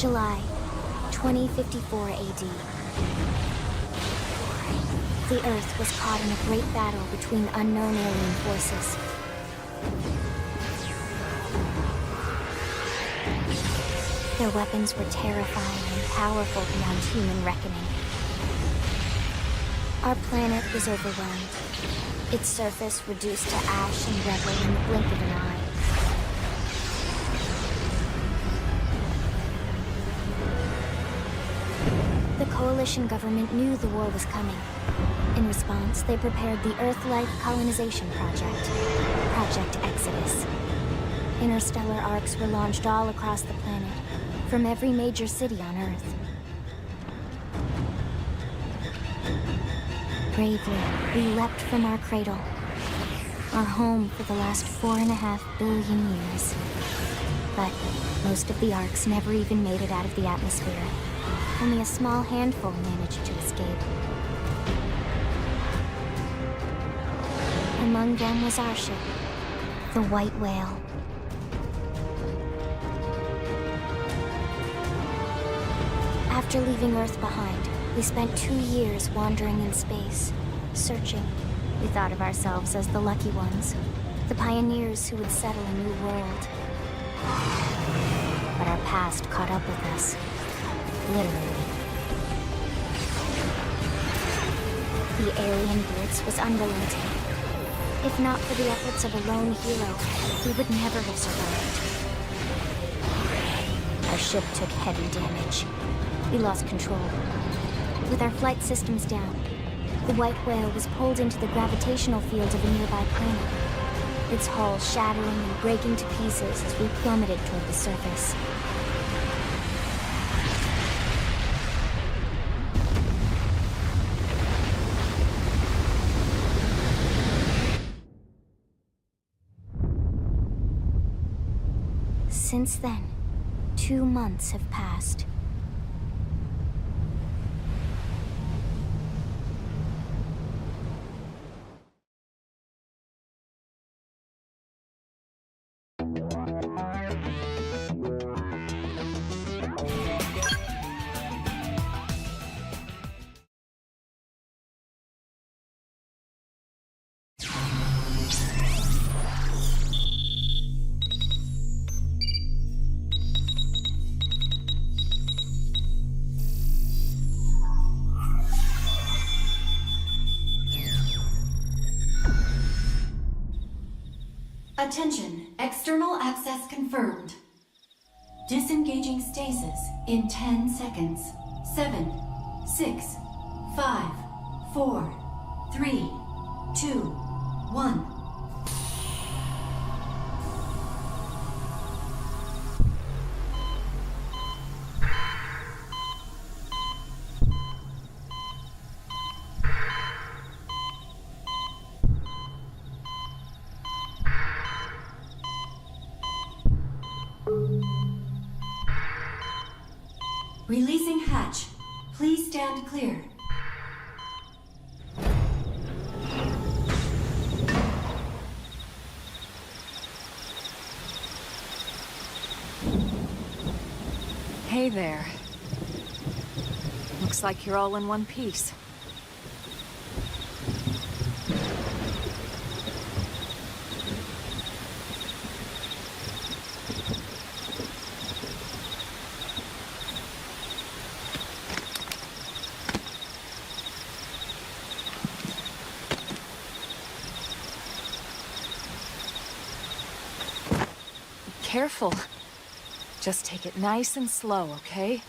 July 2054 AD. The Earth was caught in a great battle between unknown alien forces. Their weapons were terrifying and powerful beyond human reckoning. Our planet was overwhelmed, its surface reduced to ash and rubble in the blink of an eye. The Coalition government knew the war was coming. In response, they prepared the Earth-Life Colonization Project, Project Exodus. Interstellar arcs were launched all across the planet, from every major city on Earth. Bravely, we leapt from our cradle, our home for the last 4.5 billion years. But most of the arcs never even made it out of the atmosphere. Only a small handful managed to escape. Among them was our ship, the White Whale. After leaving Earth behind, we spent 2 years wandering in space, searching. We thought of ourselves as the lucky ones, the pioneers who would settle a new world. But our past caught up with us, literally. The alien blitz was unrelenting. If not for the efforts of a lone hero, we would never have survived. Our ship took heavy damage. We lost control. With our flight systems down, the White Whale was pulled into the gravitational field of a nearby planet, its hull shattering and breaking to pieces as we plummeted toward the surface. Since then, 2 months have passed. Attention, external access confirmed. Disengaging stasis in 10 seconds. 7, 6, 5, 4, 3, 2, 1. Releasing hatch. Please stand clear. Hey there. Looks like you're all in one piece. Careful. Just take it nice and slow, okay?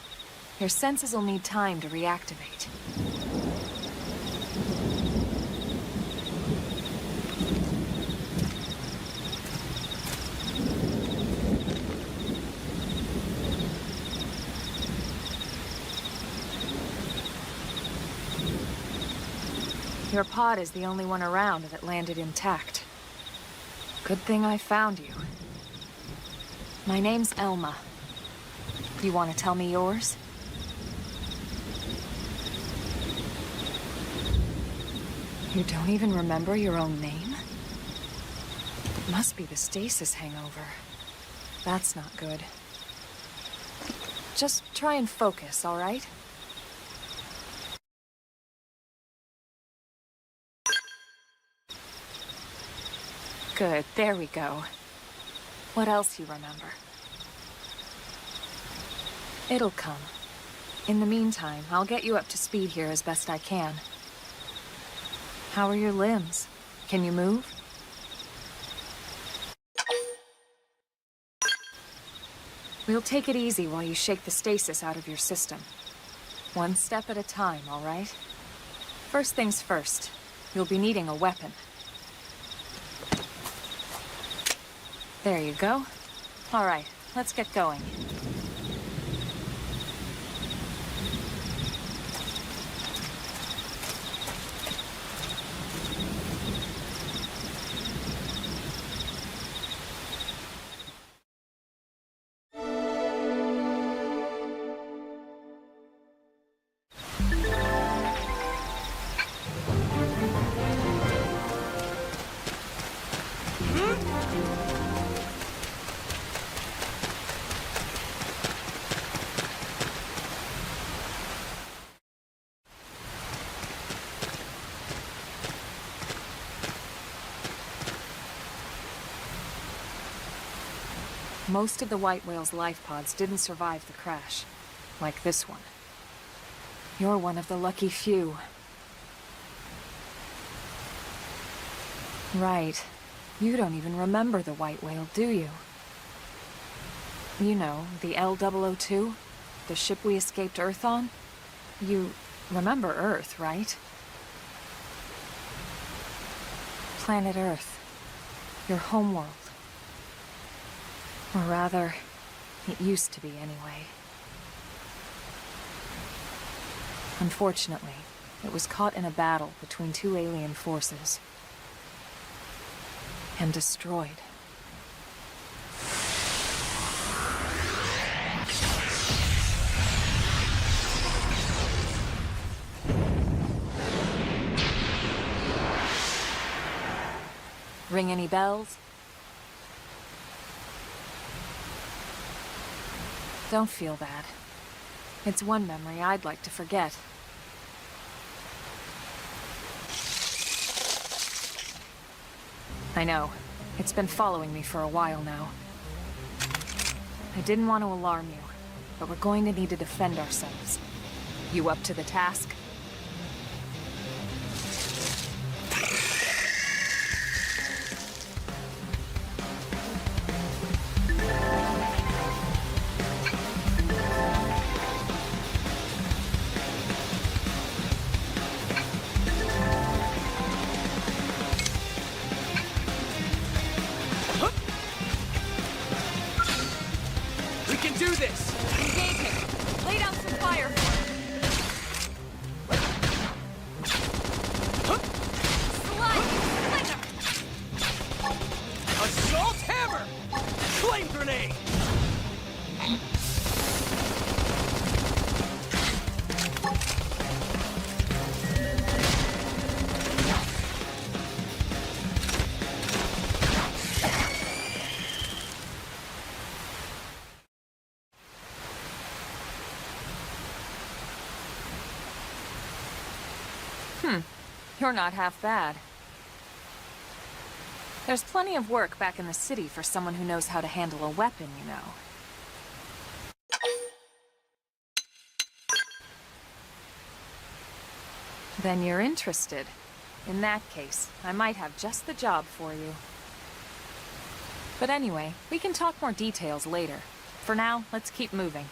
Your senses will need time to reactivate. Your pod is the only one around that landed intact. Good thing I found you. My name's Elma. You want to tell me yours? You don't even remember your own name? It must be the stasis hangover. That's not good. Just try and focus, all right? Good, there we go. What else you remember? It'll come. In the meantime, I'll get you up to speed here as best I can. How are your limbs? Can you move? We'll take it easy while you shake the stasis out of your system. One step at a time, all right? First things first, you'll be needing a weapon. There you go. All right, let's get going. Most of the White Whale's life pods didn't survive the crash, like this one. You're one of the lucky few. Right. You don't even remember the White Whale, do you? You know, the L-002? The ship we escaped Earth on? You remember Earth, right? Planet Earth. Your homeworld. Or rather, it used to be anyway. Unfortunately, it was caught in a battle between two alien forces. And destroyed. Ring any bells? Don't feel bad. It's one memory I'd like to forget. I know. It's been following me for a while now. I didn't want to alarm you, but we're going to need to defend ourselves. You up to the task? Do this! Engage him! Lay down some fire for him! Slide! Flicker! Assault hammer! Flame grenade! You're not half bad. There's plenty of work back in the city for someone who knows how to handle a weapon, you know. Then you're interested. In that case, I might have just the job for you. But anyway, we can talk more details later. For now, let's keep moving.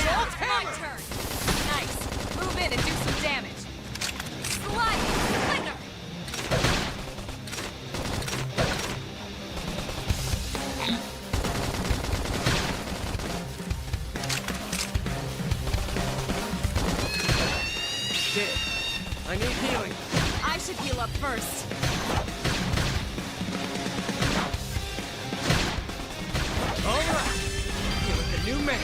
Now, my turn! Nice. Move in and do some damage. Sliding Slinger! Shit. I need healing. I should heal up first. All right. Here with the new man.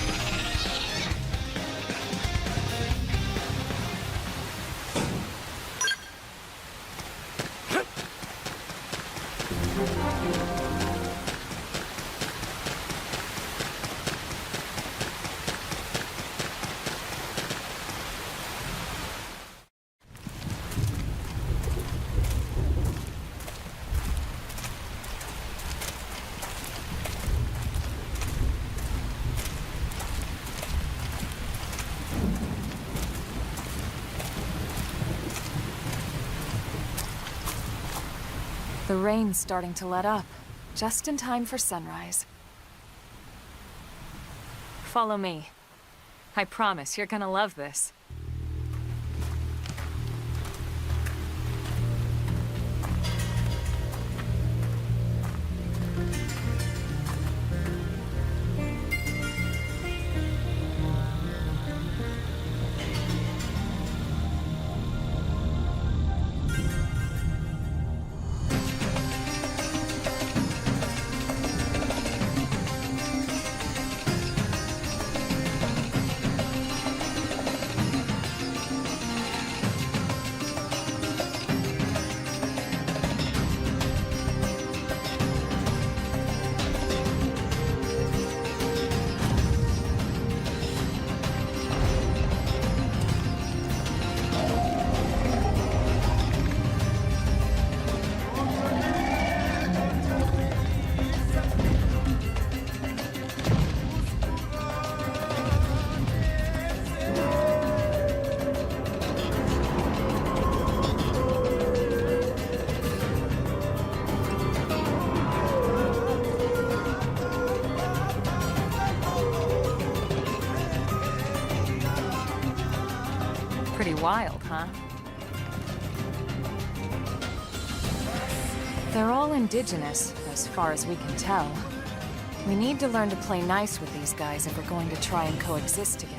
The rain's starting to let up, just in time for sunrise. Follow me. I promise you're gonna love this. Pretty wild, huh? They're all indigenous, as far as we can tell. We need to learn to play nice with these guys if we're going to try and coexist together.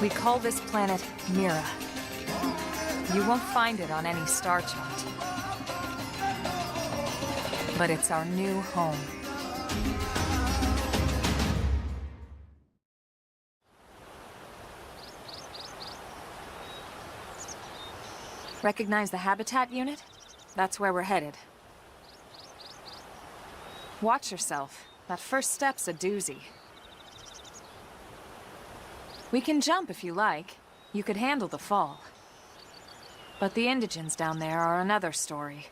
We call this planet Mira. You won't find it on any star chart. But it's our new home. Recognize the habitat unit? That's where we're headed. Watch yourself. That first step's a doozy. We can jump if you like. You could handle the fall. But the indigents down there are another story.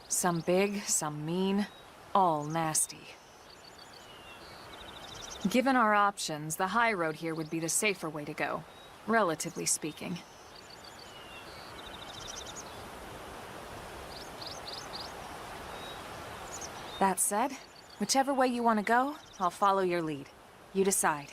Some big, some mean, all nasty. Given our options, the high road here would be the safer way to go, relatively speaking. That said, whichever way you want to go, I'll follow your lead. You decide.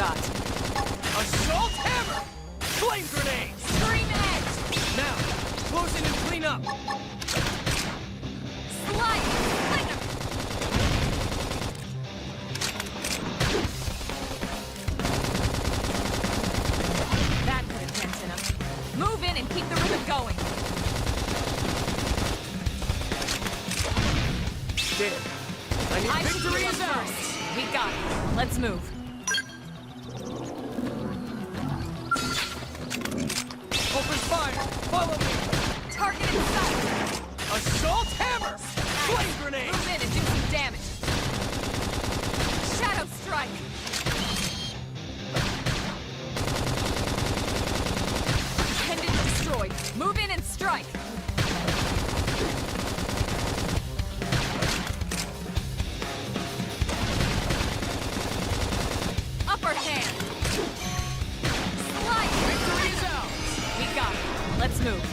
got? Assault hammer! Flame grenade! Scream edge! Now, close in and clean up! Slide! Flinger! That could have dent in him. Move in and keep the rhythm going. Did it. I need victory is ours! first. We got it. Let's move. Open fire! Follow me! Target in sight! Assault hammer! Flame grenade! Move in and do some damage. Shadow strike! Pendant destroyed. Move in and strike! Upper hand! Slide! Victory is ours! We got it. Let's move.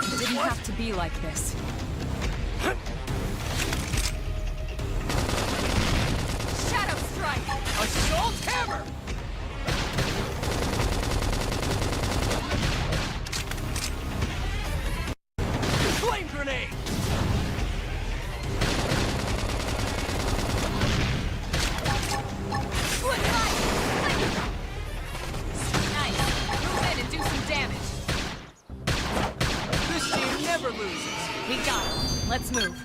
It didn't have to be like this. Shadow strike! Assault hammer! Flame grenade! Nice! Move in and do some damage. This team never loses! We got it. Let's move.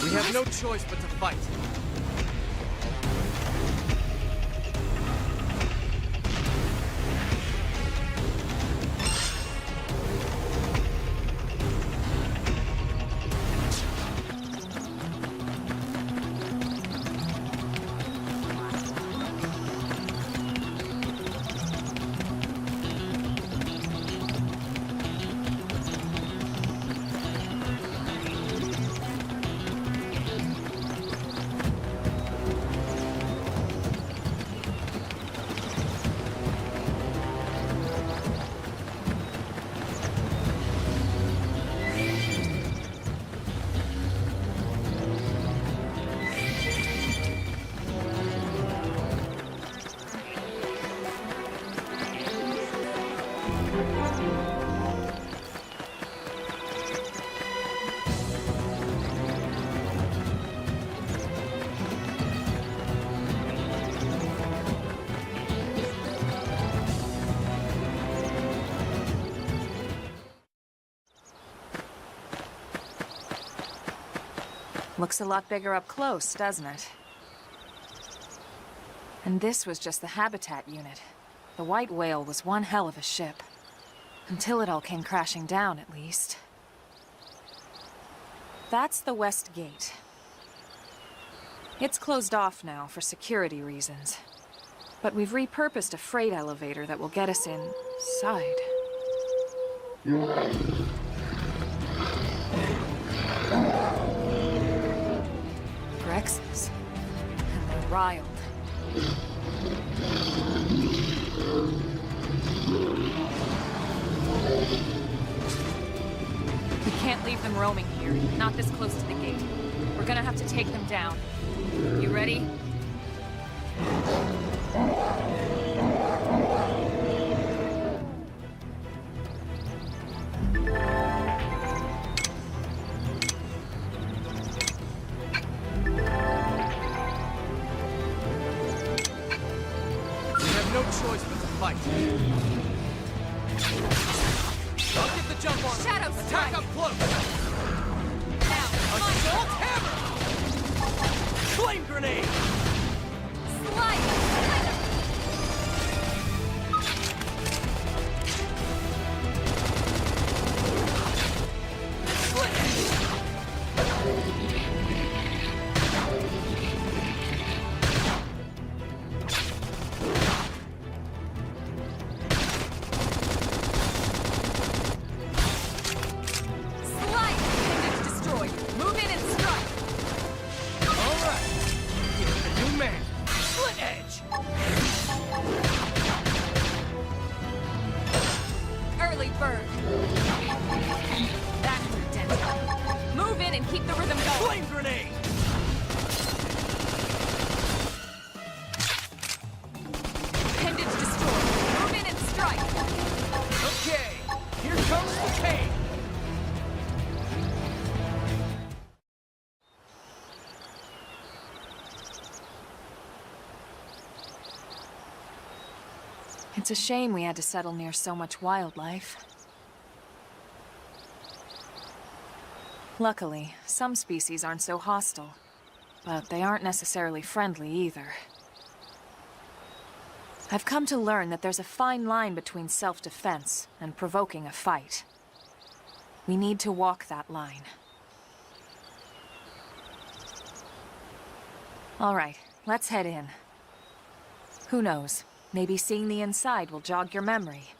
We have no choice but to fight. Looks a lot bigger up close, doesn't it? And this was just the habitat unit. The white whale was one hell of a ship. Until it all came crashing down, at least. That's the west gate. It's closed off now for security reasons. But we've repurposed a freight elevator that will get us inside. Rexes. And they're riled. We can't leave them roaming here, not this close to the gate. We're gonna have to take them down. You ready? No choice but to fight. I'll get the jump on. Shadow Attack strike. up close. Now, Assault hammer. Flame grenade. slide! Slide! Appendage destroyed. Hey! It's a shame we had to settle near so much wildlife. Luckily, some species aren't so hostile, but they aren't necessarily friendly either. I've come to learn that there's a fine line between self-defense and provoking a fight. We need to walk that line. All right, let's head in. Who knows? Maybe seeing the inside will jog your memory.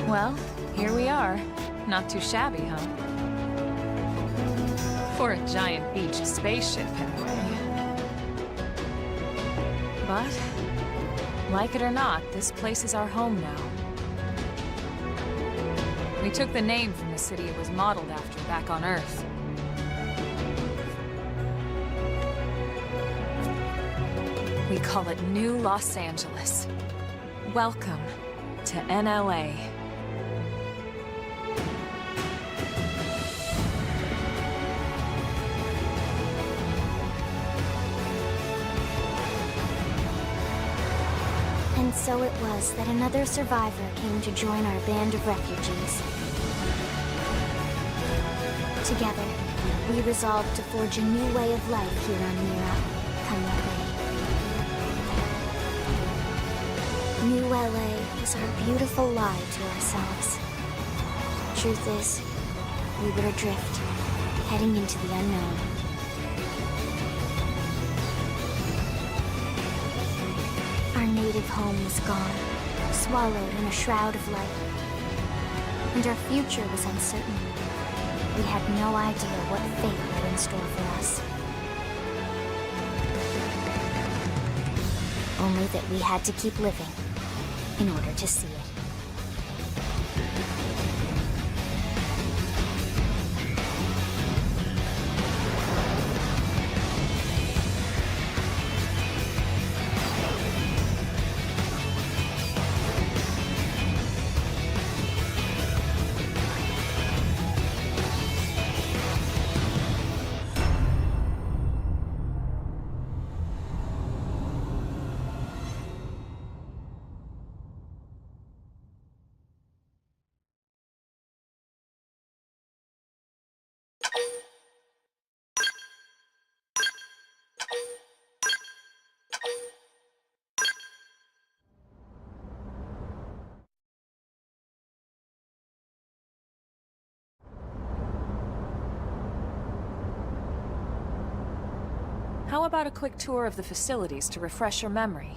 Well, here we are. Not too shabby, huh? For a giant beach spaceship, anyway. But, like it or not, this place is our home now. We took the name from the city it was modeled after back on Earth. We call it New Los Angeles. Welcome to NLA. And so it was that another survivor came to join our band of refugees. Together, we resolved to forge a new way of life here on Mira, come what may. New LA was our beautiful lie to ourselves. Truth is, we were adrift, heading into the unknown. Our native home was gone, swallowed in a shroud of light. And our future was uncertain. We had no idea what fate lay in store for us. Only that we had to keep living in order to see it. How about a quick tour of the facilities to refresh your memory?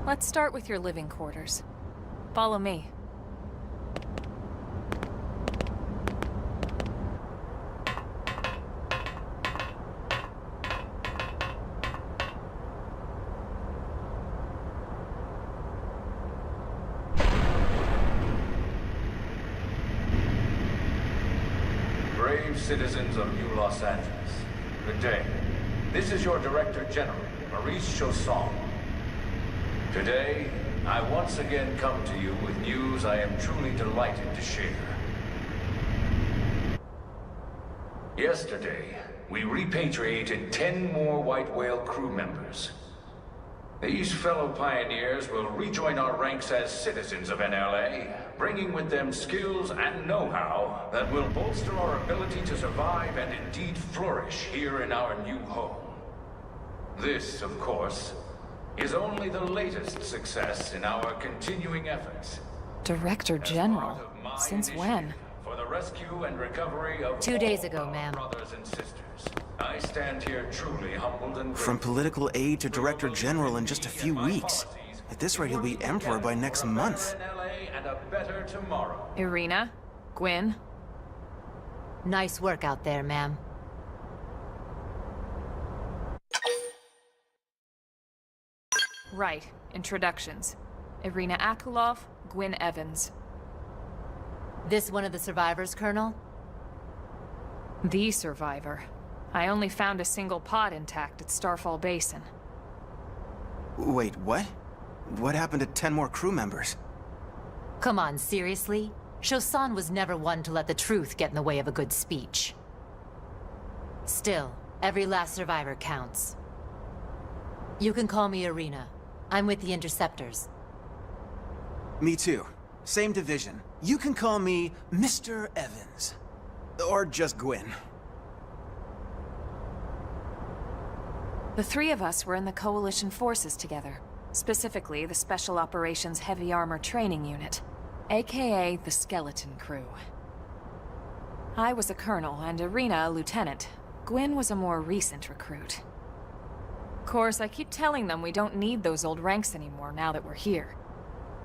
Let's start with your living quarters. Follow me. Brave citizens of New Los Angeles, good day. This is your Director General, Maurice Chausson. Today, I once again come to you with news I am truly delighted to share. Yesterday, we repatriated 10 more White Whale crew members. These fellow pioneers will rejoin our ranks as citizens of NLA, bringing with them skills and know-how that will bolster our ability to survive and indeed flourish here in our new home. This, of course, is only the latest success in our continuing efforts. Director General? Since when? For the rescue and recovery of 2 days ago, ma'am. brothers and sisters. I stand here truly humbled and From grateful. political aide to director general in just a few weeks. At this rate, he'll be emperor by next month. And a better tomorrow. Irina? Gwyn? Nice work out there, ma'am. Right. Introductions. Irina Akulov, Gwyn Evans. This one of the survivors, Colonel? The survivor. I only found a single pod intact at Starfall Basin. Wait, what? What happened to 10 more crew members? Come on, seriously? Chausson was never one to let the truth get in the way of a good speech. Still, every last survivor counts. You can call me Irina. I'm with the Interceptors. Me too. Same division. You can call me Mr. Evans. Or just Gwyn. The three of us were in the Coalition forces together. Specifically, the Special Operations Heavy Armor Training Unit, aka the Skeleton Crew. I was a colonel and Irina a lieutenant. Gwyn was a more recent recruit. Of course, I keep telling them we don't need those old ranks anymore now that we're here.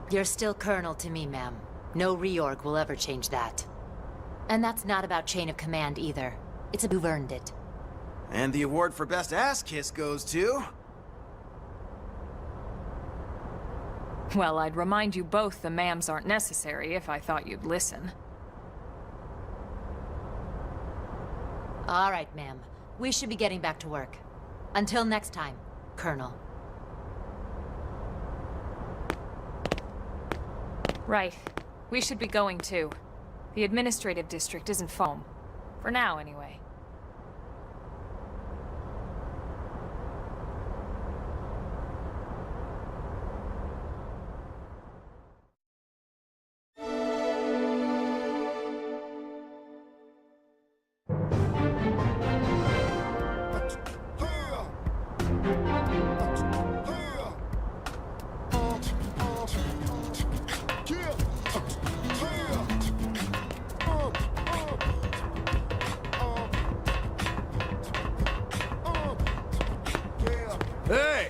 You're still Colonel to me, ma'am. No reorg will ever change that. And that's not about chain of command either. It's a you've earned it. And the award for best ass kiss goes to... Well, I'd remind you both the ma'ams aren't necessary if I thought you'd listen. All right, ma'am. We should be getting back to work. Until next time, Colonel. Right. We should be going too. The administrative district isn't foam. For now, anyway. Hey!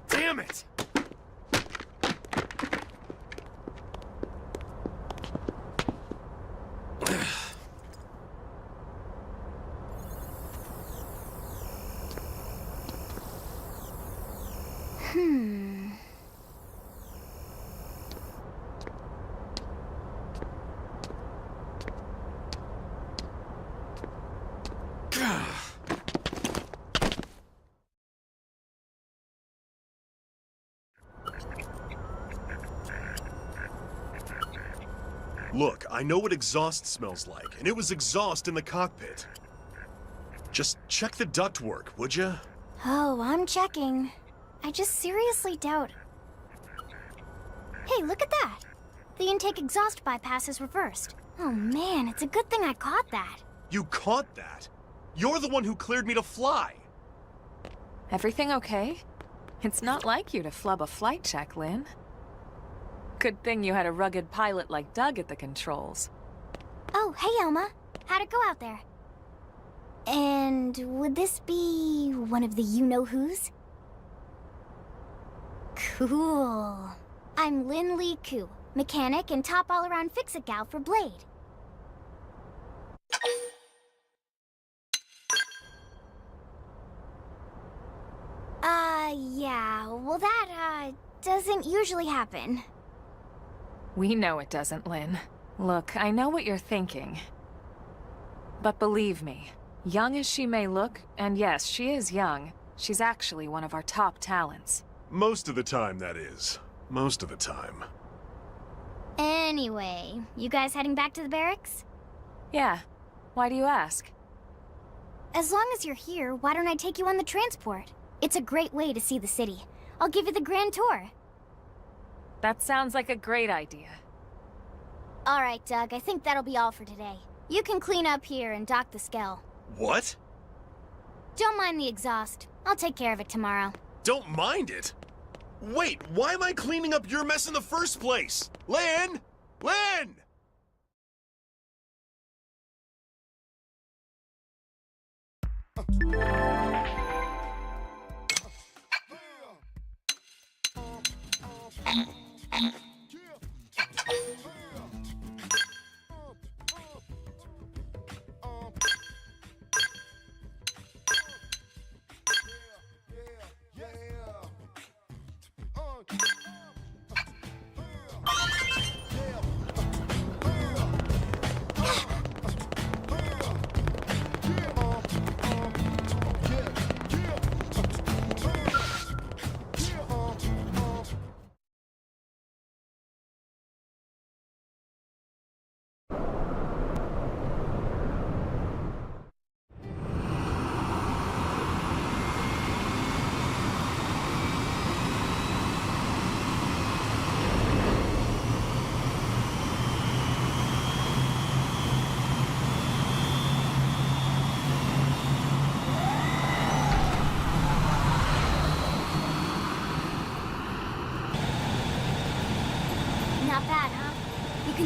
Damn it! Look, I know what exhaust smells like, and it was exhaust in the cockpit. Just check the ductwork, would ya? Oh, I'm checking. I just seriously doubt... Hey, look at that! The intake exhaust bypass is reversed. Oh man, it's a good thing I caught that. You caught that? You're the one who cleared me to fly! Everything okay? It's not like you to flub a flight check, Lynn. Good thing you had a rugged pilot like Doug at the controls. Oh, hey Elma. How'd it go out there? And would this be one of the you-know-whos? Cool. I'm Lynn Lee Koo, mechanic and top all-around fix-it gal for Blade. Yeah, well that, doesn't usually happen. We know it doesn't, Lynn. Look, I know what you're thinking. But believe me, young as she may look, and yes, she is young, she's actually one of our top talents. Most of the time, that is. Most of the time. Anyway, you guys heading back to the barracks? Yeah. Why do you ask? As long as you're here, why don't I take you on the transport? It's a great way to see the city. I'll give you the grand tour. That sounds like a great idea. All right, Doug, I think that'll be all for today. You can clean up here and dock the Skell. What? Don't mind the exhaust. I'll take care of it tomorrow. Don't mind it? Wait, why am I cleaning up your mess in the first place? Lynn! Lynn!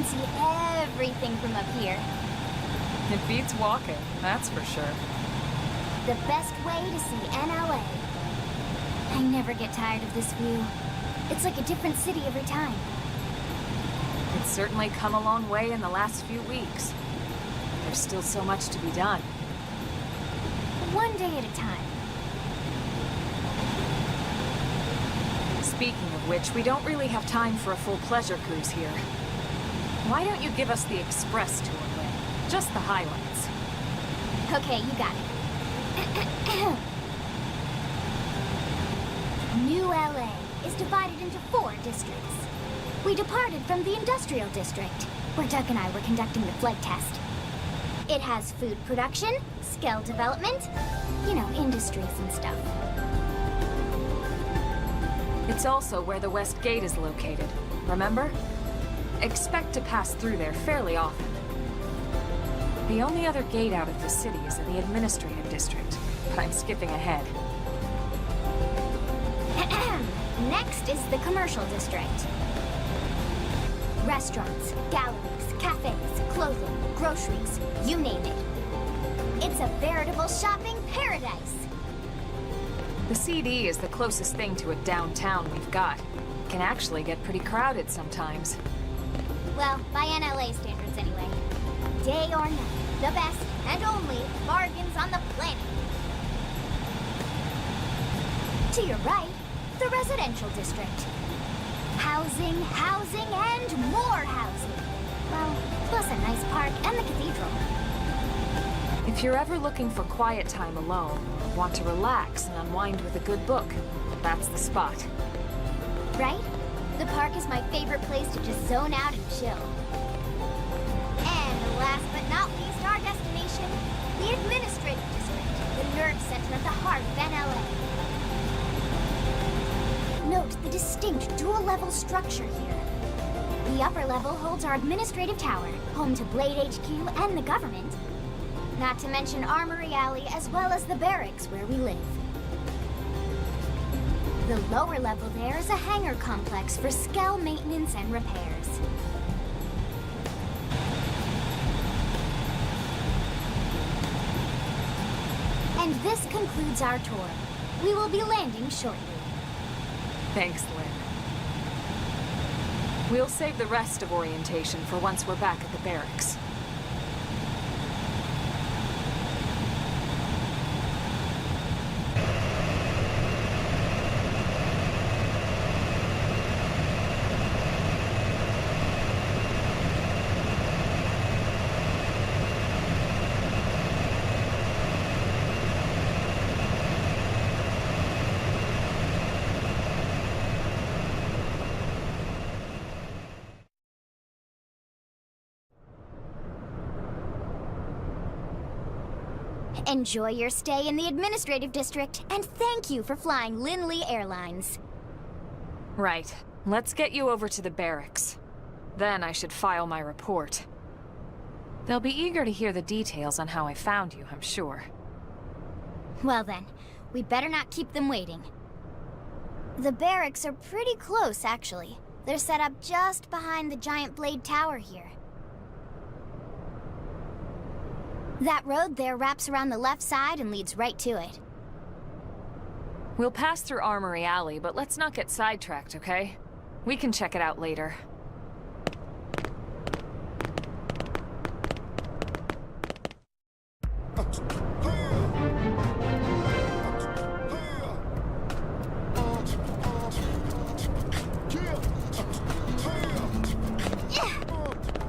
see everything from up here. It beats walking, that's for sure. The best way to see NLA. I never get tired of this view. It's like a different city every time. It's certainly come a long way in the last few weeks. There's still so much to be done. One day at a time. Speaking of which, we don't really have time for a full pleasure cruise here. Why don't you give us the express tour way? Just the highlights. Okay, you got it. New LA is divided into 4 districts. We departed from the industrial district, where Doug and I were conducting the flight test. It has food production, skill development, you know, industries and stuff. It's also where the West Gate is located, remember? Expect to pass through there fairly often. The only other gate out of the city is in the administrative district, but I'm skipping ahead. Next is the commercial district. Restaurants, galleries, cafes, clothing, groceries, you name it. It's a veritable shopping paradise. The CD is the closest thing to a downtown we've got. It can actually get pretty crowded sometimes. Well, by NLA standards anyway. Day or night, the best and only bargains on the planet. To your right, the residential district. Housing, housing, and more housing. Well, plus a nice park and the cathedral. If you're ever looking for quiet time alone, or want to relax and unwind with a good book, that's the spot. Right? The park is my favorite place to just zone out and chill. And last but not least, our destination, the administrative district, the nerve center at the heart of NLA. Note the distinct dual-level structure here. The upper level holds our administrative tower, home to Blade HQ and the government. Not to mention Armory Alley, as well as the barracks where we live. The lower level there is a hangar complex for Skell maintenance and repairs. And this concludes our tour. We will be landing shortly. Thanks, Lynn. We'll save the rest of orientation for once we're back at the barracks. Enjoy your stay in the administrative district, and thank you for flying Lindley Airlines. Right. Let's get you over to the barracks. Then I should file my report. They'll be eager to hear the details on how I found you, I'm sure. Well then, we better not keep them waiting. The barracks are pretty close, actually. They're set up just behind the giant blade tower here. That road there wraps around the left side and leads right to it. We'll pass through Armory Alley, but let's not get sidetracked, okay? We can check it out later.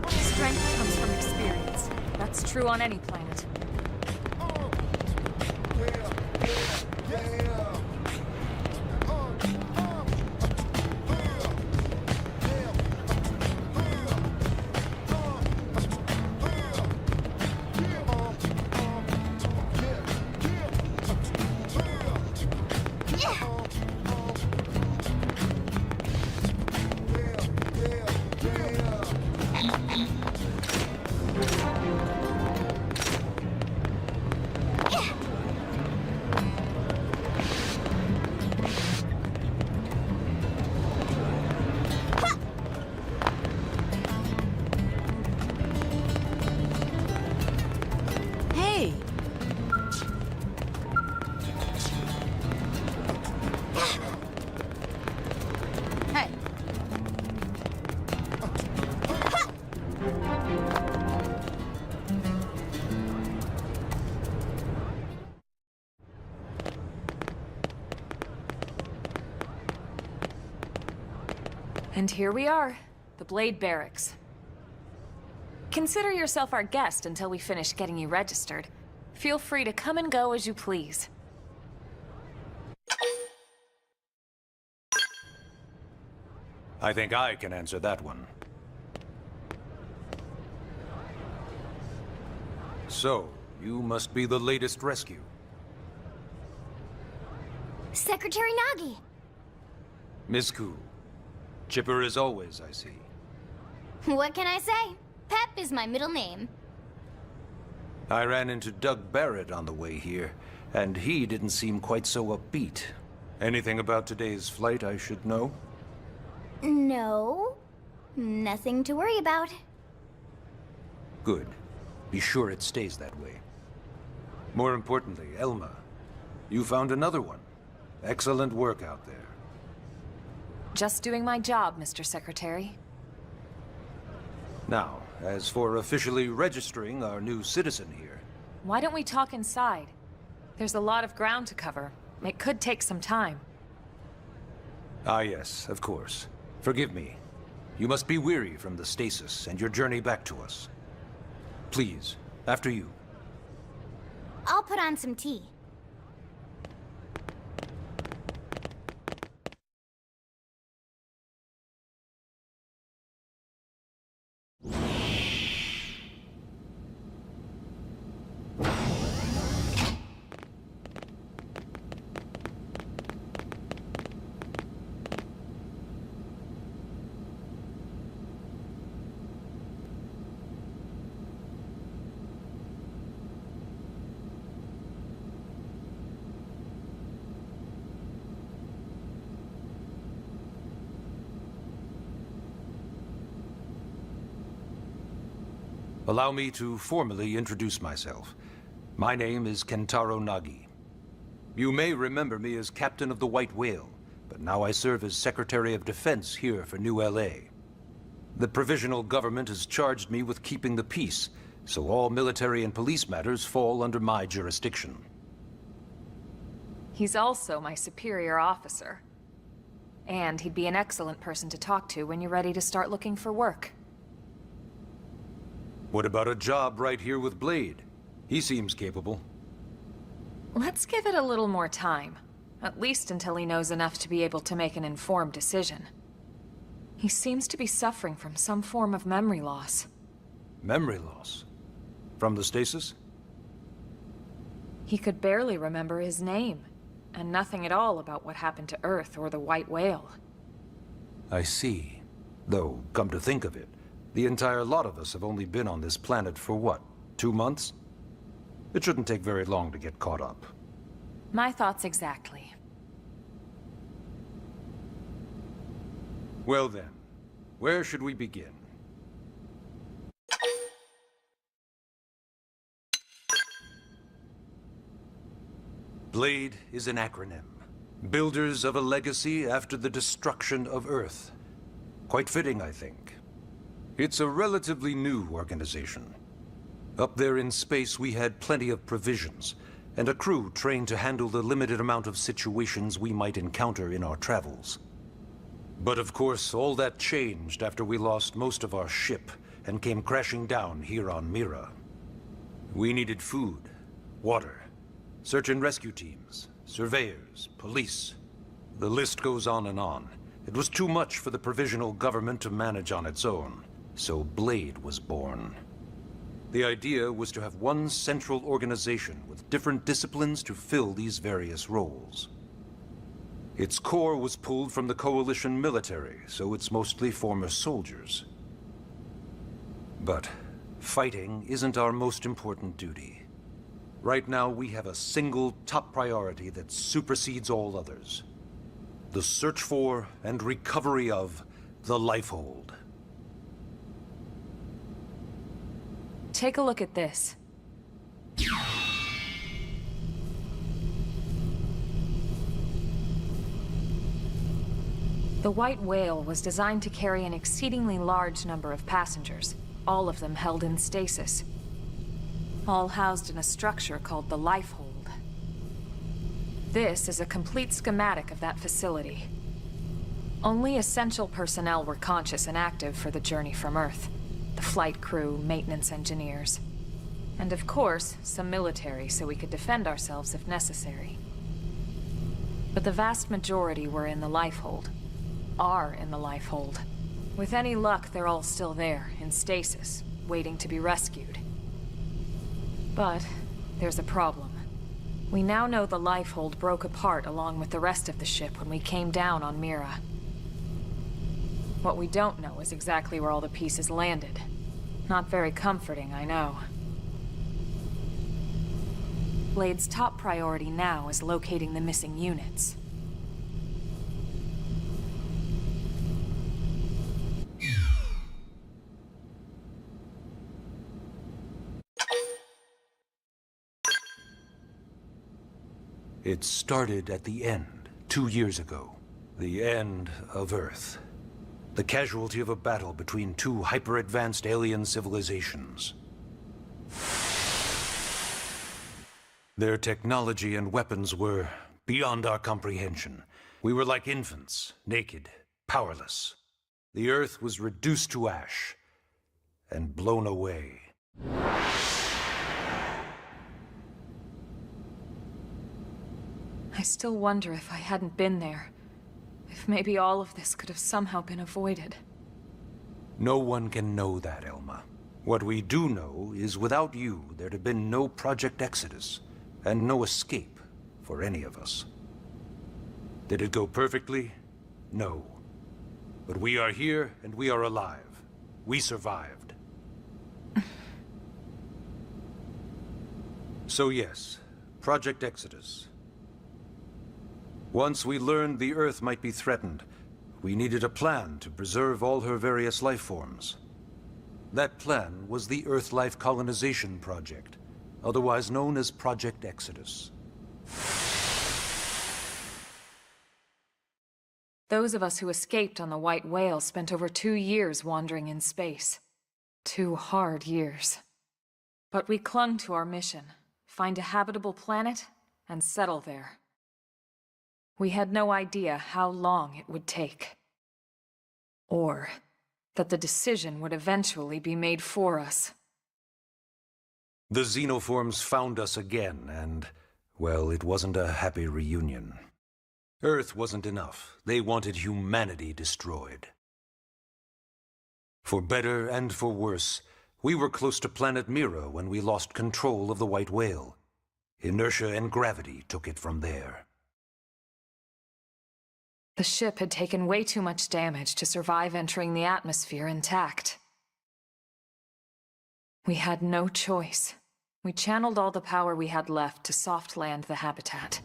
Strength comes from experience. That's true on any planet. And here we are, the Blade Barracks. Consider yourself our guest until we finish getting you registered. Feel free to come and go as you please. I think I can answer that one. So, you must be the latest rescue. Secretary Nagi! Miss Cool. Chipper as always, I see. What can I say? Pep is my middle name. I ran into Doug Barrett on the way here, and he didn't seem quite so upbeat. Anything about today's flight I should know? No. Nothing to worry about. Good. Be sure it stays that way. More importantly, Elma, you found another one. Excellent work out there. Just doing my job, Mr. Secretary. Now, as for officially registering our new citizen here... Why don't we talk inside? There's a lot of ground to cover. It could take some time. Ah yes, of course. Forgive me. You must be weary from the stasis and your journey back to us. Please, after you. I'll put on some tea. Allow me to formally introduce myself. My name is Kentaro Nagi. You may remember me as Captain of the White Whale, but now I serve as Secretary of Defense here for New LA. The provisional government has charged me with keeping the peace, so all military and police matters fall under my jurisdiction. He's also my superior officer. And he'd be an excellent person to talk to when you're ready to start looking for work. What about a job right here with Blade? He seems capable. Let's give it a little more time. At least until he knows enough to be able to make an informed decision. He seems to be suffering from some form of memory loss. Memory loss? From the stasis? He could barely remember his name, and nothing at all about what happened to Earth or the White Whale. I see. Though, come to think of it, the entire lot of us have only been on this planet for what, 2 months? It shouldn't take very long to get caught up. My thoughts exactly. Well then, where should we begin? Blade is an acronym. Builders of a legacy after the destruction of Earth. Quite fitting, I think. It's a relatively new organization. Up there in space, we had plenty of provisions, and a crew trained to handle the limited amount of situations we might encounter in our travels. But of course, all that changed after we lost most of our ship and came crashing down here on Mira. We needed food, water, search and rescue teams, surveyors, police. The list goes on and on. It was too much for the provisional government to manage on its own. So Blade was born. The idea was to have one central organization with different disciplines to fill these various roles. Its core was pulled from the Coalition military, so it's mostly former soldiers. But fighting isn't our most important duty. Right now, we have a single top priority that supersedes all others. The search for and recovery of the Lifehold. Take a look at this. The White Whale was designed to carry an exceedingly large number of passengers, all of them held in stasis. All housed in a structure called the Lifehold. This is a complete schematic of that facility. Only essential personnel were conscious and active for the journey from Earth. The flight crew, maintenance engineers. And of course, some military so we could defend ourselves if necessary. But the vast majority were in the lifehold. Are in the lifehold. With any luck, they're all still there, in stasis, waiting to be rescued. But there's a problem. We now know the lifehold broke apart along with the rest of the ship when we came down on Mira. What we don't know is exactly where all the pieces landed. Not very comforting, I know. Blade's top priority now is locating the missing units. It started at the end, 2 years ago. The end of Earth. The casualty of a battle between two hyper-advanced alien civilizations. Their technology and weapons were beyond our comprehension. We were like infants, naked, powerless. The Earth was reduced to ash and blown away. I still wonder if I hadn't been there. If maybe all of this could have somehow been avoided. No one can know that, Elma. What we do know is without you, there'd have been no Project Exodus, and no escape for any of us. Did it go perfectly? No. But we are here, and we are alive. We survived. So yes, Project Exodus. Once we learned the Earth might be threatened, we needed a plan to preserve all her various life forms. That plan was the Earth Life Colonization Project, otherwise known as Project Exodus. Those of us who escaped on the White Whale spent over 2 years wandering in space. 2 hard years. But we clung to our mission, find a habitable planet, and settle there. We had no idea how long it would take. Or that the decision would eventually be made for us. The xenoforms found us again, and, well, it wasn't a happy reunion. Earth wasn't enough. They wanted humanity destroyed. For better and for worse, we were close to planet Mira when we lost control of the White Whale. Inertia and gravity took it from there. The ship had taken way too much damage to survive entering the atmosphere intact. We had no choice. We channeled all the power we had left to soft land the habitat.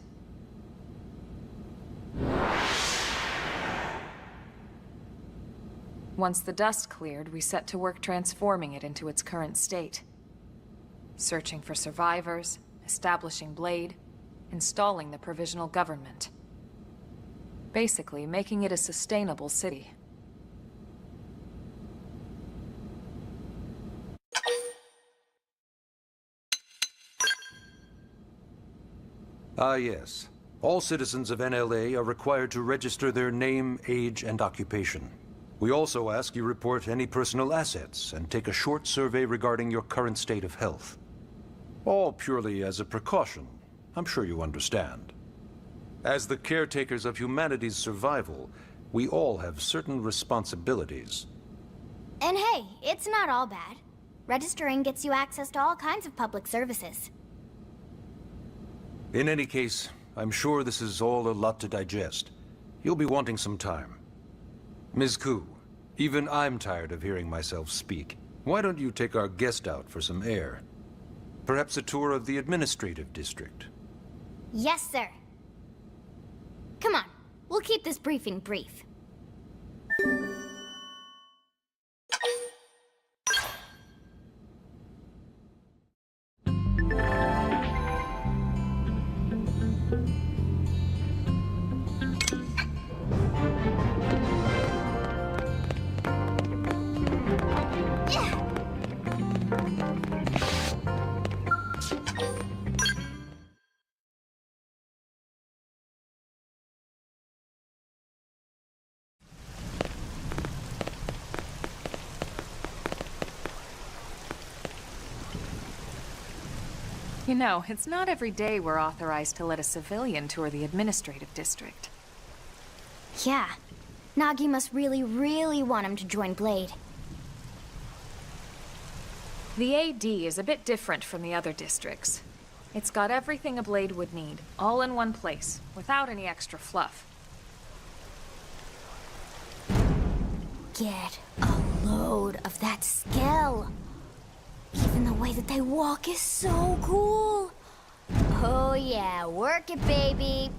Once the dust cleared, we set to work transforming it into its current state. Searching for survivors, establishing Blade, installing the provisional government. Basically, making it a sustainable city. Ah, yes. All citizens of NLA are required to register their name, age, and occupation. We also ask you report any personal assets and take a short survey regarding your current state of health. All purely as a precaution. I'm sure you understand. As the caretakers of humanity's survival, we all have certain responsibilities. And hey, it's not all bad. Registering gets you access to all kinds of public services. In any case, I'm sure this is all a lot to digest. You'll be wanting some time. Ms. Koo, even I'm tired of hearing myself speak. Why don't you take our guest out for some air? Perhaps a tour of the administrative district. Yes, sir. Come on, we'll keep this briefing brief. You know, it's not every day we're authorized to let a civilian tour the administrative district. Yeah. Nagi must really, really want him to join Blade. The AD is a bit different from the other districts. It's got everything a Blade would need, all in one place, without any extra fluff. Get a load of that skill. Even the way that they walk is so cool. Oh yeah, work it, baby.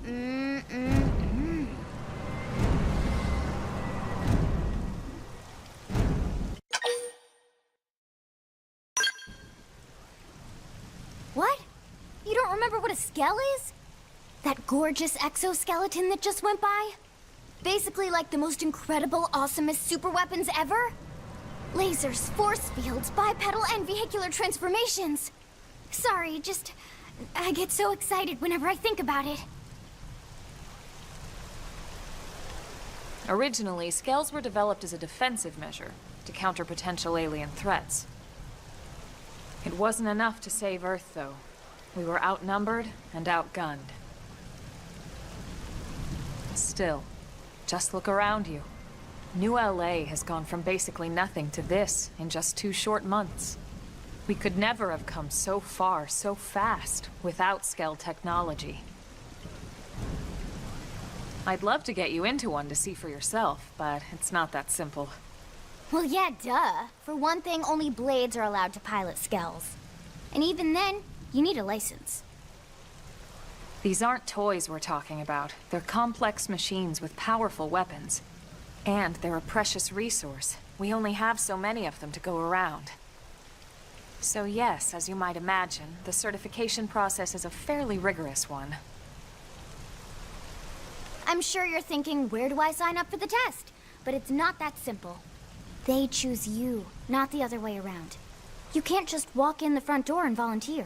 What? You don't remember what a skell is? That gorgeous exoskeleton that just went by? Basically like the most incredible, awesomest super weapons ever? Lasers, force fields, bipedal and vehicular transformations. Sorry, I get so excited whenever I think about it. Originally, scales were developed as a defensive measure to counter potential alien threats. It wasn't enough to save Earth, though. We were outnumbered and outgunned. Still, just look around you. New LA has gone from basically nothing to this in just 2 short months. We could never have come so far, so fast, without Skell technology. I'd love to get you into one to see for yourself, but it's not that simple. Well, yeah, duh. For one thing, only Blades are allowed to pilot Skells. And even then, you need a license. These aren't toys we're talking about. They're complex machines with powerful weapons. And they're a precious resource. We only have so many of them to go around. So yes, as you might imagine, the certification process is a fairly rigorous one. I'm sure you're thinking, where do I sign up for the test? But it's not that simple. They choose you, not the other way around. You can't just walk in the front door and volunteer.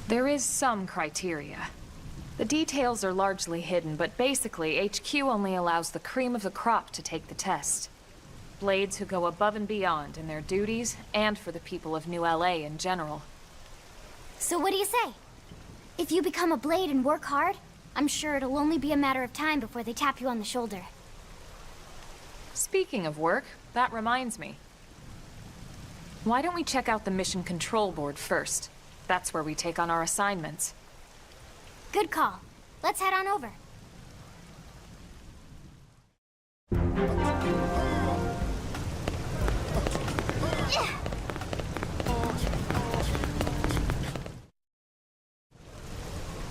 There is some criteria. The details are largely hidden, but basically, HQ only allows the cream of the crop to take the test. Blades who go above and beyond in their duties, and for the people of New LA in general. So what do you say? If you become a Blade and work hard, I'm sure it'll only be a matter of time before they tap you on the shoulder. Speaking of work, that reminds me. Why don't we check out the Mission Control Board first? That's where we take on our assignments. Good call. Let's head on over.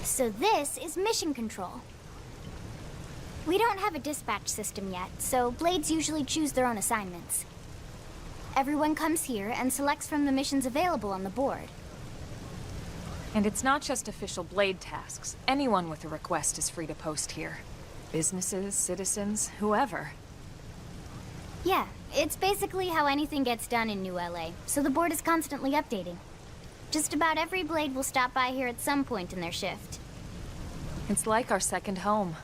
So this is Mission Control. We don't have a dispatch system yet, so Blades usually choose their own assignments. Everyone comes here and selects from the missions available on the board. And it's not just official Blade tasks. Anyone with a request is free to post here. Businesses, citizens, whoever. Yeah, it's basically how anything gets done in New LA, so the board is constantly updating. Just about every Blade will stop by here at some point in their shift. It's like our second home.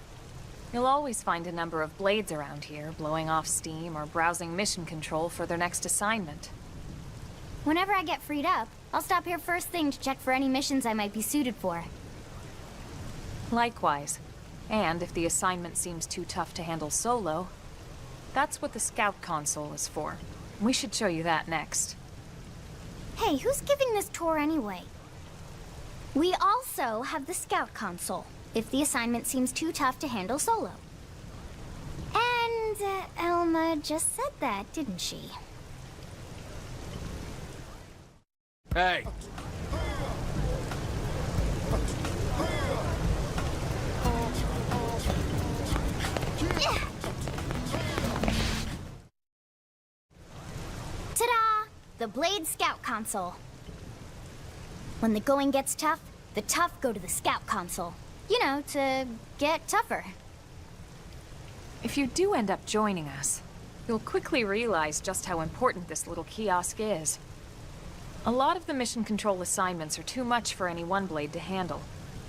You'll always find a number of Blades around here, blowing off steam or browsing mission control for their next assignment. Whenever I get freed up, I'll stop here first thing to check for any missions I might be suited for. Likewise. And if the assignment seems too tough to handle solo, that's what the Scout Console is for. We should show you that next. Hey, who's giving this tour anyway? We also have the Scout Console, if the assignment seems too tough to handle solo. And Elma just said that, didn't she? Hey! Ta-da! The Blade Scout Console. When the going gets tough, the tough go to the Scout Console. You know, to get tougher. If you do end up joining us, you'll quickly realize just how important this little kiosk is. A lot of the mission control assignments are too much for any one Blade to handle.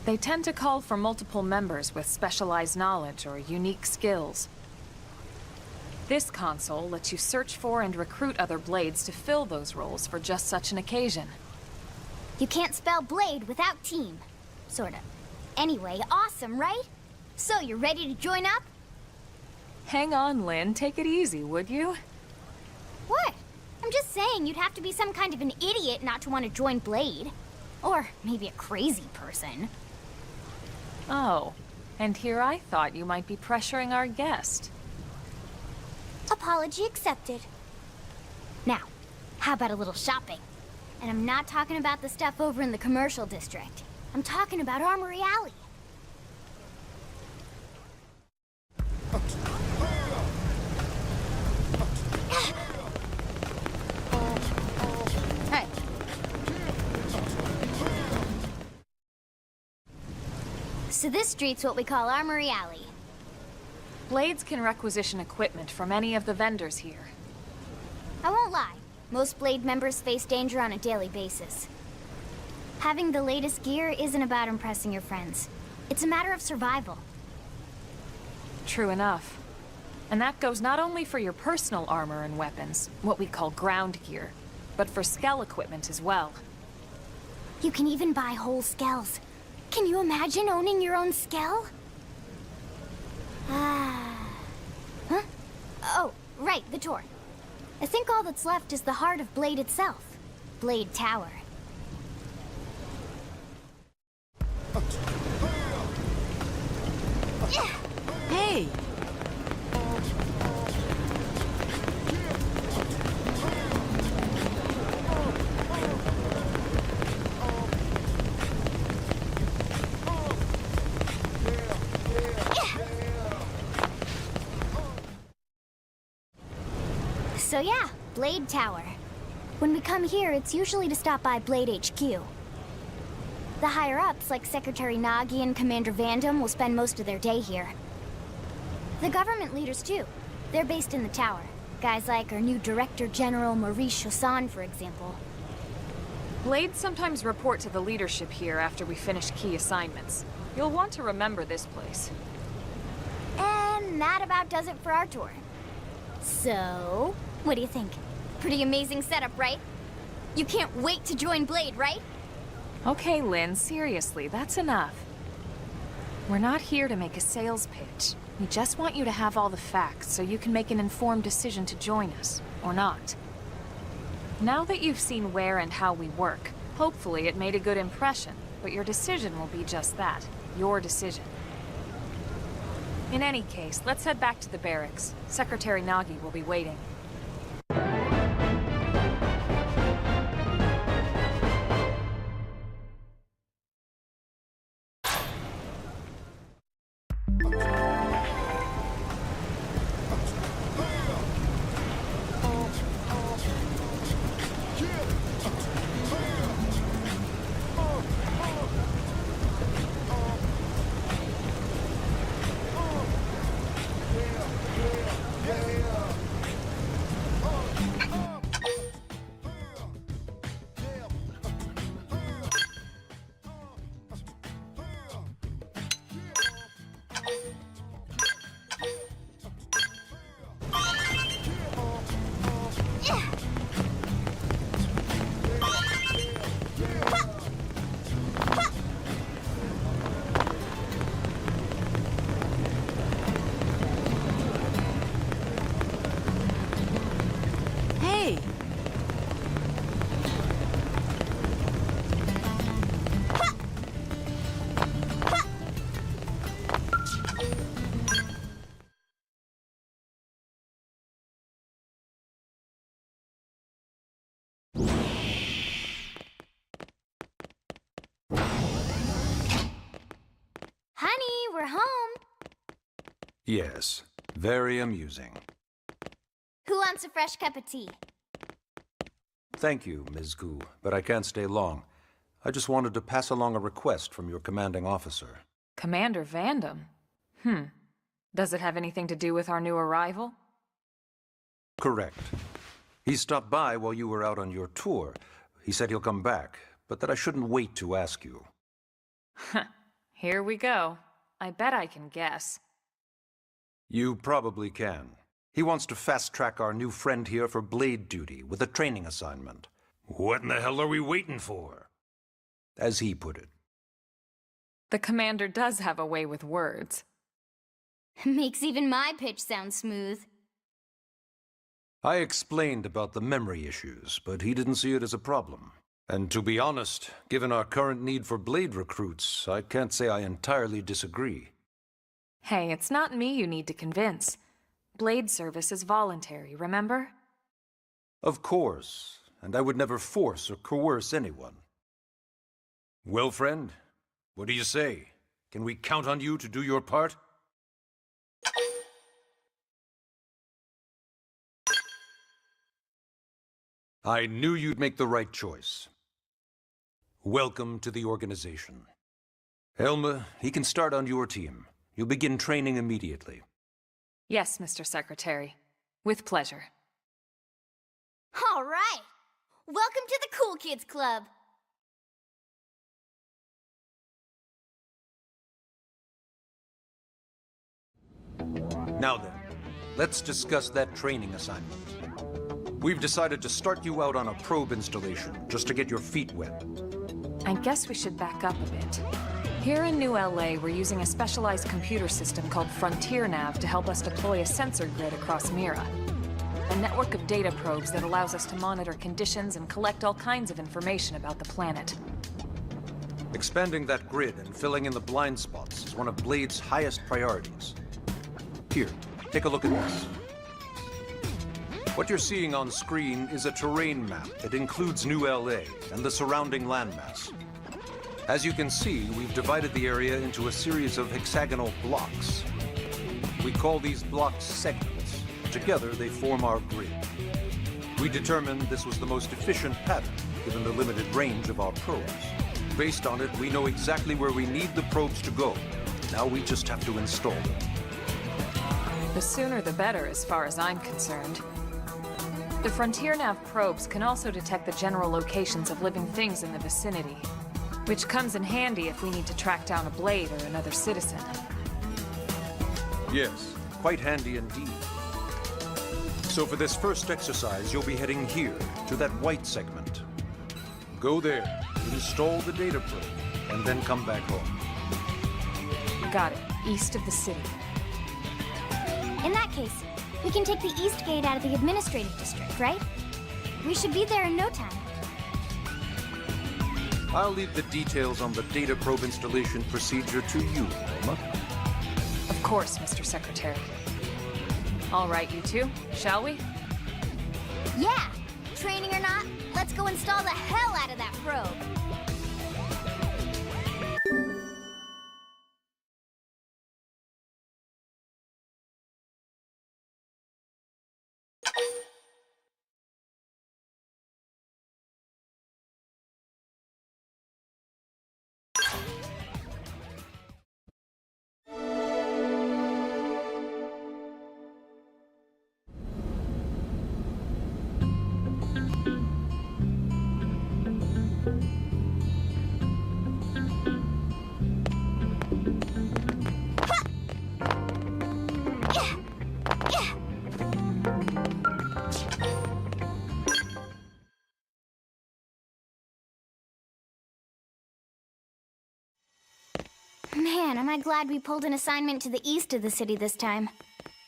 They tend to call for multiple members with specialized knowledge or unique skills. This console lets you search for and recruit other Blades to fill those roles for just such an occasion. You can't spell blade without team. Sorta. Anyway, awesome, right? So, you're ready to join up? Hang on, Lynn. Take it easy, would you? What? I'm just saying you'd have to be some kind of an idiot not to want to join Blade. Or maybe a crazy person. Oh, and here I thought you might be pressuring our guest. Apology accepted. Now, how about a little shopping? And I'm not talking about the stuff over in the commercial district. I'm talking about Armory Alley. Hey. So this street's what we call Armory Alley. Blades can requisition equipment from any of the vendors here. I won't lie. Most Blade members face danger on a daily basis. Having the latest gear isn't about impressing your friends. It's a matter of survival. True enough. And that goes not only for your personal armor and weapons, what we call ground gear, but for skell equipment as well. You can even buy whole skells. Can you imagine owning your own skell? Huh? Oh, right, the tour. I think all that's left is the heart of Blade itself. Blade Tower. Hey! So yeah, Blade Tower. When we come here, it's usually to stop by Blade HQ. The higher-ups, like Secretary Nagi and Commander Vandam, will spend most of their day here. The government leaders, too. They're based in the tower. Guys like our new Director General Maurice Chosan, for example. Blades sometimes report to the leadership here after we finish key assignments. You'll want to remember this place. And that about does it for our tour. So, what do you think? Pretty amazing setup, right? You can't wait to join Blade, right? Okay, Lynn, seriously, that's enough. We're not here to make a sales pitch. We just want you to have all the facts so you can make an informed decision to join us, or not. Now that you've seen where and how we work, hopefully it made a good impression, but your decision will be just that, your decision. In any case, let's head back to the barracks. Secretary Nagi will be waiting. Honey, we're home. Yes, very amusing. Who wants a fresh cup of tea? Thank you, Ms. Gu, but I can't stay long. I just wanted to pass along a request from your commanding officer. Commander Vandam? Does it have anything to do with our new arrival? Correct. He stopped by while you were out on your tour. He said he'll come back, but that I shouldn't wait to ask you. Here we go. I bet I can guess. You probably can. He wants to fast-track our new friend here for blade duty with a training assignment. What in the hell are we waiting for? as he put it. The commander does have a way with words. Makes even my pitch sound smooth. I explained about the memory issues, but he didn't see it as a problem. And to be honest, given our current need for Blade recruits, I can't say I entirely disagree. Hey, it's not me you need to convince. Blade service is voluntary, remember? Of course, and I would never force or coerce anyone. Well, friend, what do you say? Can we count on you to do your part? I knew you'd make the right choice. Welcome to the organization. Elma, he can start on your team. You'll begin training immediately. Yes, Mr. Secretary. With pleasure. All right! Welcome to the Cool Kids Club! Now then, let's discuss that training assignment. We've decided to start you out on a probe installation, just to get your feet wet. I guess we should back up a bit. Here in New LA, we're using a specialized computer system called Frontier Nav to help us deploy a sensor grid across Mira. A network of data probes that allows us to monitor conditions and collect all kinds of information about the planet. Expanding that grid and filling in the blind spots is one of Blade's highest priorities. Here, take a look at this. What you're seeing on screen is a terrain map that includes New LA and the surrounding landmass. As you can see, we've divided the area into a series of hexagonal blocks. We call these blocks segments. Together, they form our grid. We determined this was the most efficient pattern, given the limited range of our probes. Based on it, we know exactly where we need the probes to go. Now we just have to install them. The sooner the better, as far as I'm concerned. The Frontier Nav probes can also detect the general locations of living things in the vicinity, which comes in handy if we need to track down a Blade or another citizen. Yes, quite handy indeed. So for this first exercise, you'll be heading here, to that white segment. Go there, install the data probe, and then come back home. Got it. East of the city. In that case, we can take the East Gate out of the administrative district, right? We should be there in no time. I'll leave the details on the data probe installation procedure to you, Elma. Of course, Mr. Secretary. All right, you two, shall we? Yeah! Training or not, let's go install the hell out of that probe! Man, am I glad we pulled an assignment to the east of the city this time.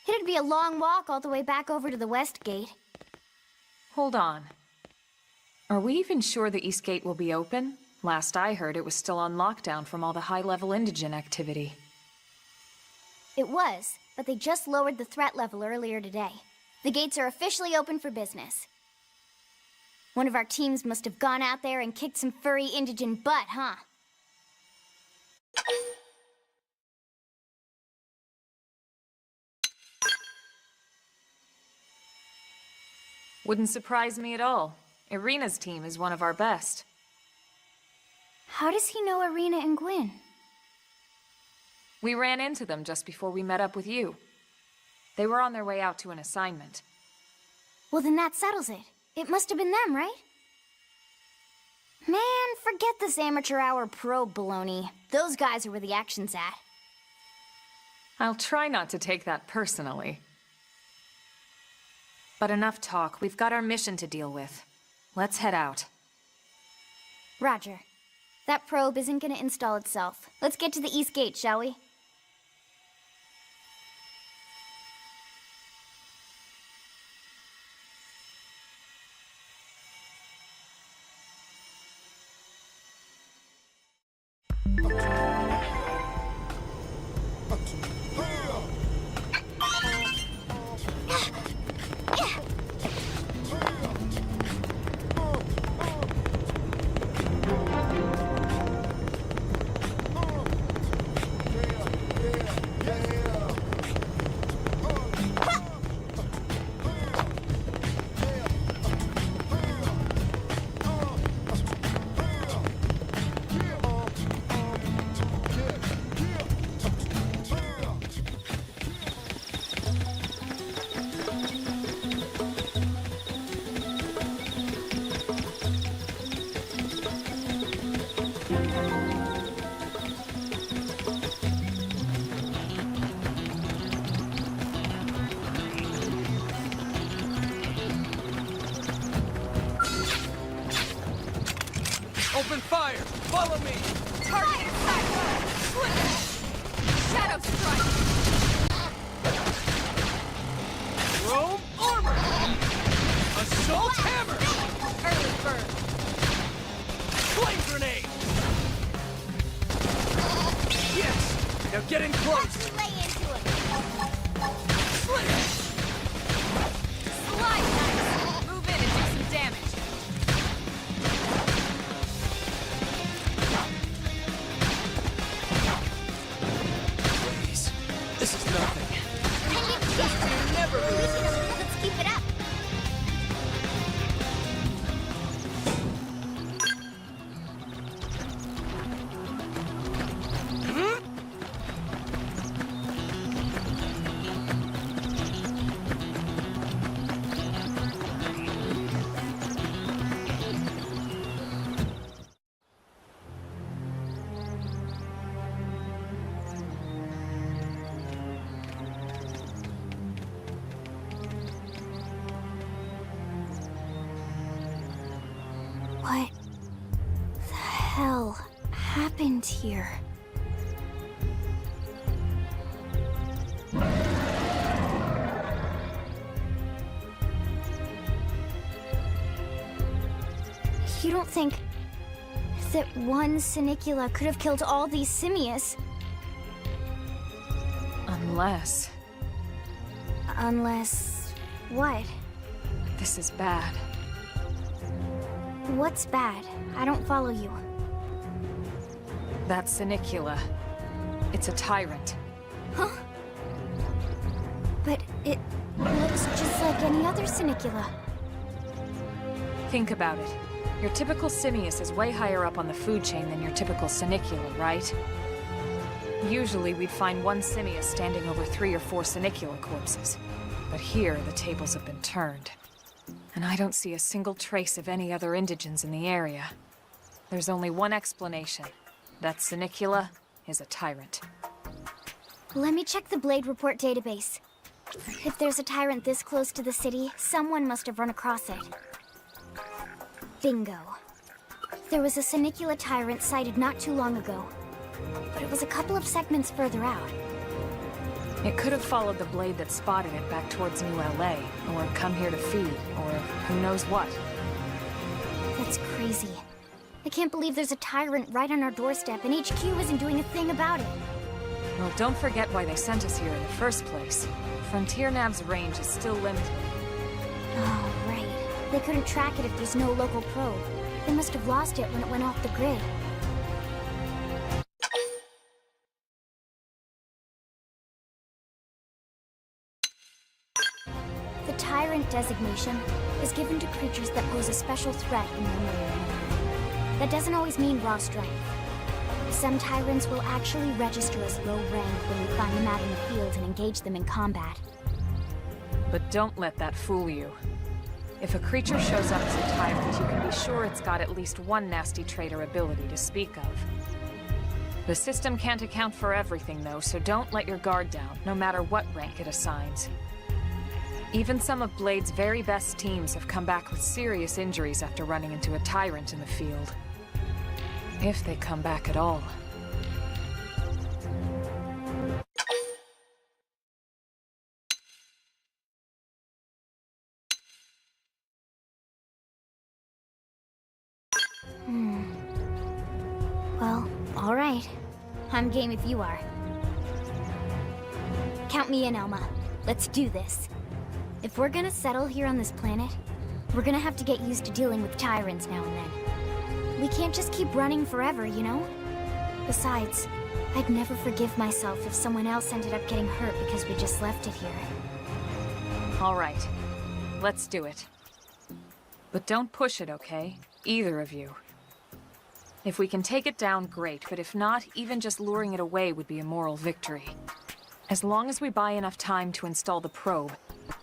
It'd be a long walk all the way back over to the West Gate. Hold on. Are we even sure the East Gate will be open? Last I heard, it was still on lockdown from all the high-level indigent activity. It was, but they just lowered the threat level earlier today. The gates are officially open for business. One of our teams must have gone out there and kicked some furry indigent butt, huh? Wouldn't surprise me at all. Irina's team is one of our best. How does he know Irina and Gwyn? We ran into them just before we met up with you. They were on their way out to an assignment. Well, then that settles it. It must have been them, right? Man, forget this amateur hour probe baloney. Those guys are where the action's at. I'll try not to take that personally. But enough talk. We've got our mission to deal with. Let's head out. Roger. That probe isn't gonna install itself. Let's get to the East Gate, shall we? Open fire! Follow me! Target Shadow strike! Rome armor! Assault hammer! Early bird! Flame grenade! Yes! Now get in close! Lay into it. Slide knife! Move in and do some damage. Please. This is nothing. Let's keep it up. What the hell happened here? You don't think that one Sinicula could have killed all these simius? Unless... Unless... what? this is bad. What's bad? I don't follow you. That Sinicula. It's a tyrant. Huh? But it looks just like any other Sinicula. Think about it. Your typical simius is way higher up on the food chain than your typical Sinicula, right? Usually we'd find one simius standing over 3 or 4 Sinicula corpses. But here, the tables have been turned. And I don't see a single trace of any other indigents in the area. There's only one explanation. That Sinicula is a tyrant. Let me check the Blade Report database. If there's a tyrant this close to the city, someone must have run across it. Bingo. There was a Sinicula tyrant sighted not too long ago, but it was a couple of segments further out. It could have followed the blade that spotted it back towards New LA, or come here to feed, or who knows what. That's crazy. I can't believe there's a tyrant right on our doorstep, and HQ isn't doing a thing about it. Well, don't forget why they sent us here in the first place. Frontier Nav's range is still limited. Oh, right. They couldn't track it if there's no local probe. They must have lost it when it went off the grid. The Tyrant designation is given to creatures that pose a special threat in one way or another. That doesn't always mean raw strength. Some Tyrants will actually register as low rank when we find them out in the field and engage them in combat. But don't let that fool you. If a creature shows up as a tyrant, you can be sure it's got at least one nasty trait or ability to speak of. The system can't account for everything, though, so don't let your guard down, no matter what rank it assigns. Even some of Blade's very best teams have come back with serious injuries after running into a tyrant in the field. If they come back at all. Well, alright. I'm game if you are. Count me in, Elma. Let's do this. If we're gonna settle here on this planet, we're gonna have to get used to dealing with tyrants now and then. We can't just keep running forever, you know? Besides, I'd never forgive myself if someone else ended up getting hurt because we just left it here. All right. Let's do it. But don't push it, okay? Either of you. If we can take it down, great, but if not, even just luring it away would be a moral victory. As long as we buy enough time to install the probe,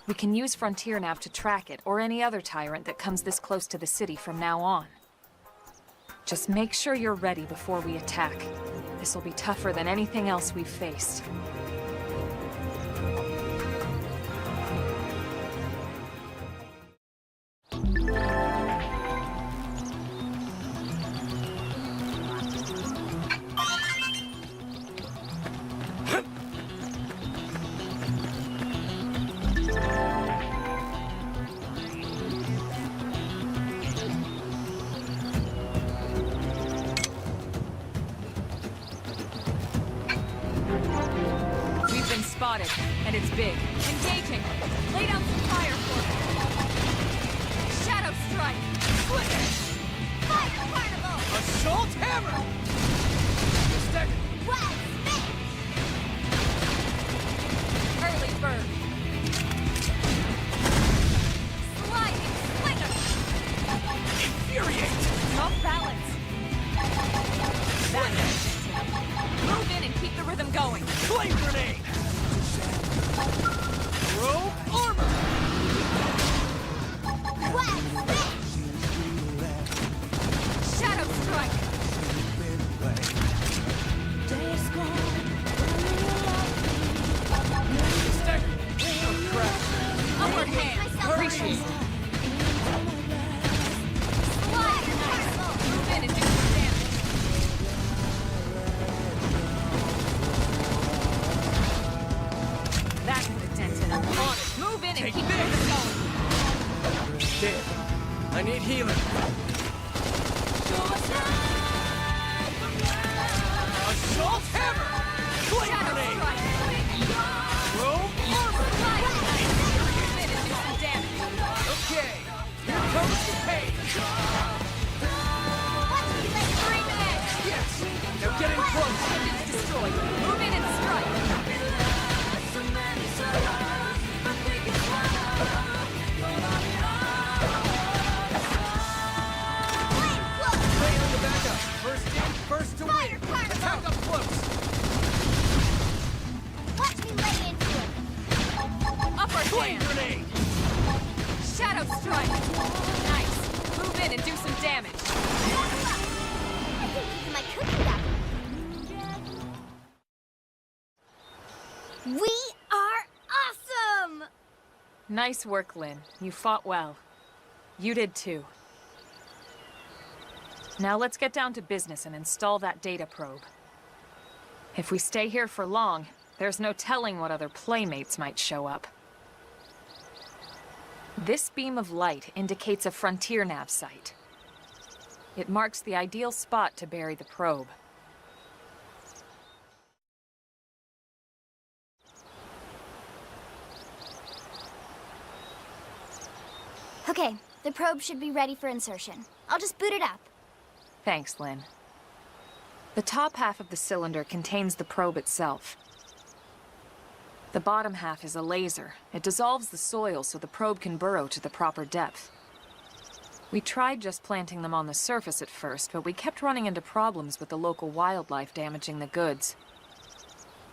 we can use Frontier Nav to track it, or any other tyrant that comes this close to the city from now on. Just make sure you're ready before we attack. This will be tougher than anything else we've faced. Spotted, and it's big. Engaging. Lay down some fire for it. Shadow strike. Flicker. Fire Carnival! Assault hammer! Stick! Well, Early bird. Sliding slinger. Infuriate! Off balance. That's Move in and keep the rhythm going. Flame grenade! Robe armor! Shadow strike. Stick! Oh, crap! Upward hand. Reaches. Move in and do some damage. That could have dented him. On it. Move in and Take keep this. it going. Dead. I need healing. Assault hammer! Flame Shadow grenade! strike. Robe armor! Move in and do some damage. Okay, here comes the pain! Three minutes. Yes! Now get in close! It's destroyed. Move in and strike. Stay on the backup! First in, first to win! Carnival! Attack up close! Watch me lay into it! Upward Flame hand. grenade! Shadow strike. Nice. Move in and do some damage. I think these are my cooking duck. We are awesome! Nice work, Lynn. You fought well. You did too. Now let's get down to business and install that data probe. If we stay here for long, there's no telling what other playmates might show up. This beam of light indicates a Frontier Nav site. It marks the ideal spot to bury the probe. Okay, the probe should be ready for insertion. I'll just boot it up. Thanks, Lynn. The top half of the cylinder contains the probe itself. The bottom half is a laser. It dissolves the soil so the probe can burrow to the proper depth. We tried just planting them on the surface at first, but we kept running into problems with the local wildlife damaging the goods.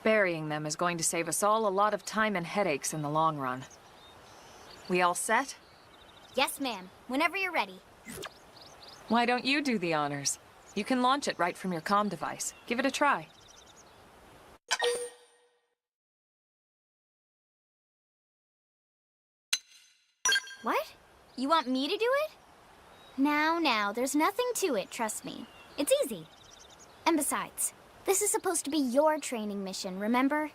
Burying them is going to save us all a lot of time and headaches in the long run. We all set? Yes, ma'am. Whenever you're ready. Why don't you do the honors? You can launch it right from your comm device. Give it a try. What? You want me to do it? Now, there's nothing to it, trust me. It's easy. And besides, this is supposed to be your training mission, remember?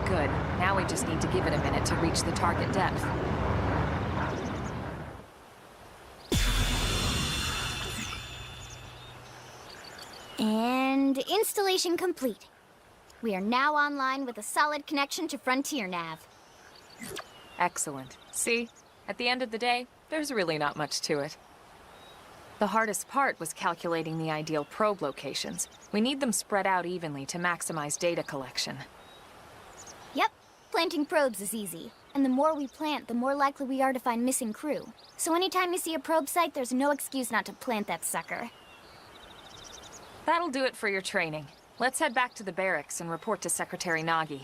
Good. Now we just need to give it a minute to reach the target depth. And installation complete. We are now online with a solid connection to Frontier Nav. Excellent. See? At the end of the day, there's really not much to it. The hardest part was calculating the ideal probe locations. We need them spread out evenly to maximize data collection. Yep, planting probes is easy. And the more we plant, the more likely we are to find missing crew. So anytime you see a probe site, there's no excuse not to plant that sucker. That'll do it for your training. Let's head back to the barracks and report to Secretary Nagi.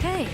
Hey.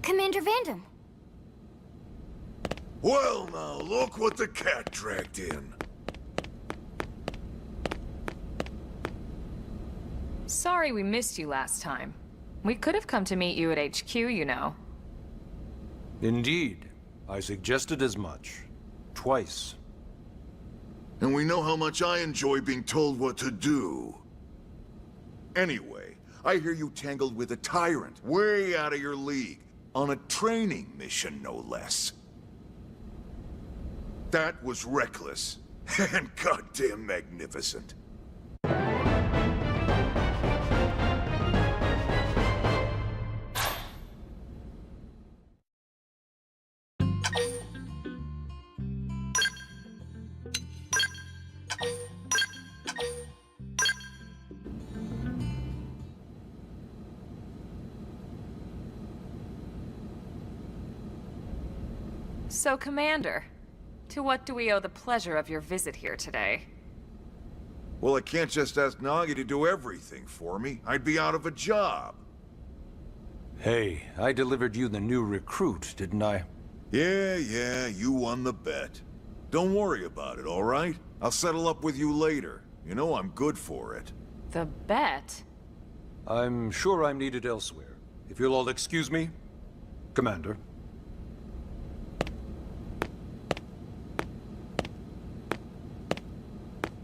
Commander Vandam. Well, now, look what the cat dragged in. Sorry we missed you last time. We could have come to meet you at HQ, you know. Indeed. I suggested as much. Twice. And we know how much I enjoy being told what to do. Anyway, I hear you tangled with a tyrant, way out of your league, on a training mission, no less. That was reckless, and goddamn magnificent. So, Commander, to what do we owe the pleasure of your visit here today? Well, I can't just ask Nagi to do everything for me. I'd be out of a job. Hey, I delivered you the new recruit, didn't I? Yeah, you won the bet. Don't worry about it, all right? I'll settle up with you later. You know I'm good for it. The bet? I'm sure I'm needed elsewhere. If you'll all excuse me, Commander.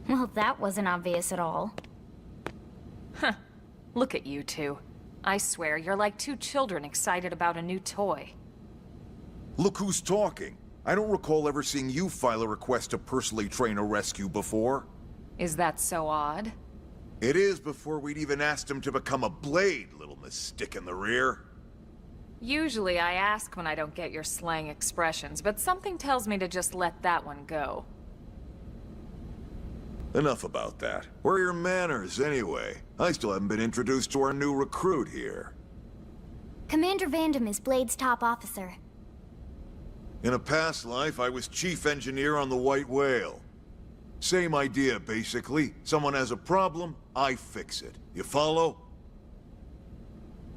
Well, that wasn't obvious at all. Huh. Look at you two. I swear, you're like two children excited about a new toy. Look who's talking. I don't recall ever seeing you file a request to personally train a rescue before. Is that so odd? It is before we'd even asked him to become a blade, little Miss Stick in the Rear. Usually I ask when I don't get your slang expressions, but something tells me to just let that one go. Enough about that. Where are your manners, anyway? I still haven't been introduced to our new recruit here. Commander Vandam is Blade's top officer. In a past life, I was chief engineer on the White Whale. Same idea, basically. Someone has a problem, I fix it. You follow?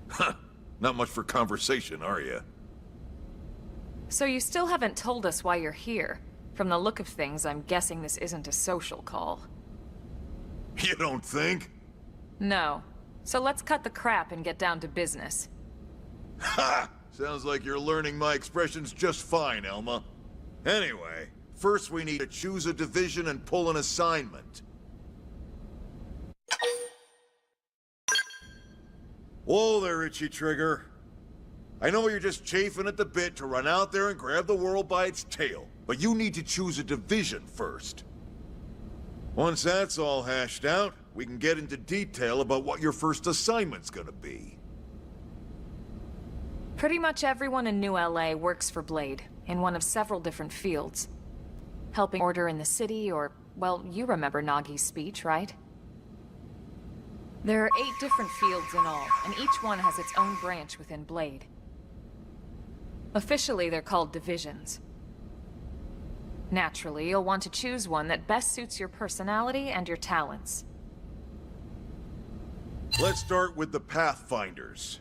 Huh. Not much for conversation, are you? So you still haven't told us why you're here. From the look of things, I'm guessing this isn't a social call. You don't think? No. So let's cut the crap and get down to business. Ha! Sounds like you're learning my expressions just fine, Elma. Anyway, first we need to choose a division and pull an assignment. Whoa there, Itchy Trigger. I know you're just chafing at the bit to run out there and grab the world by its tail, but you need to choose a division first. Once that's all hashed out, we can get into detail about what your first assignment's gonna be. Pretty much everyone in New LA works for Blade, in one of several different fields. Helping order in the city, or, well, you remember Nagi's speech, right? There are 8 different fields in all, and each one has its own branch within Blade. Officially, they're called divisions. Naturally, you'll want to choose one that best suits your personality and your talents. Let's start with the Pathfinders.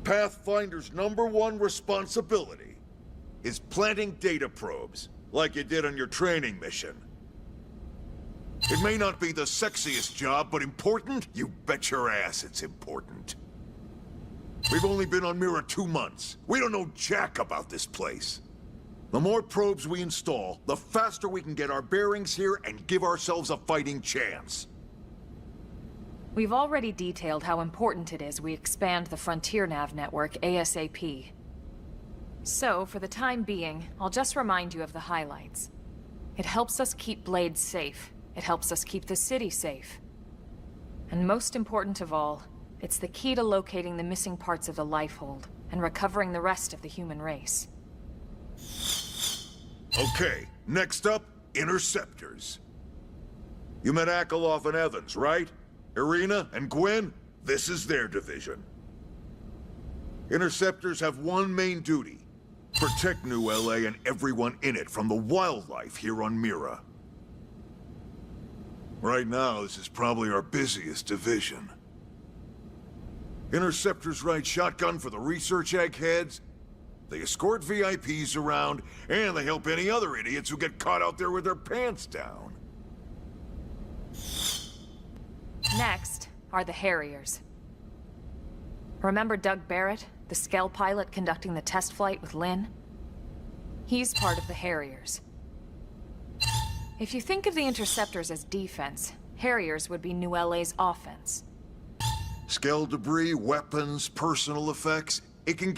Pathfinder's #1 responsibility is planting data probes, like you did on your training mission. It may not be the sexiest job, but important? You bet your ass it's important. We've only been on Mira 2 months. We don't know jack about this place. The more probes we install, the faster we can get our bearings here and give ourselves a fighting chance. We've already detailed how important it is we expand the Frontier Nav network ASAP. So, for the time being, I'll just remind you of the highlights. It helps us keep Blade safe. It helps us keep the city safe. And most important of all, it's the key to locating the missing parts of the Lifehold and recovering the rest of the human race. Okay, next up, Interceptors. You met Akalov and Evans, right? Irina and Gwen? This is their division. Interceptors have one main duty: protect New LA and everyone in it from the wildlife here on Mira. Right now, this is probably our busiest division. Interceptors ride shotgun for the research eggheads, they escort VIPs around, and they help any other idiots who get caught out there with their pants down. Next are the Harriers. Remember Doug Barrett, the Skell pilot conducting the test flight with Lynn? He's part of the Harriers. If you think of the Interceptors as defense, Harriers would be New LA's offense. Skell debris, weapons, personal effects, it can get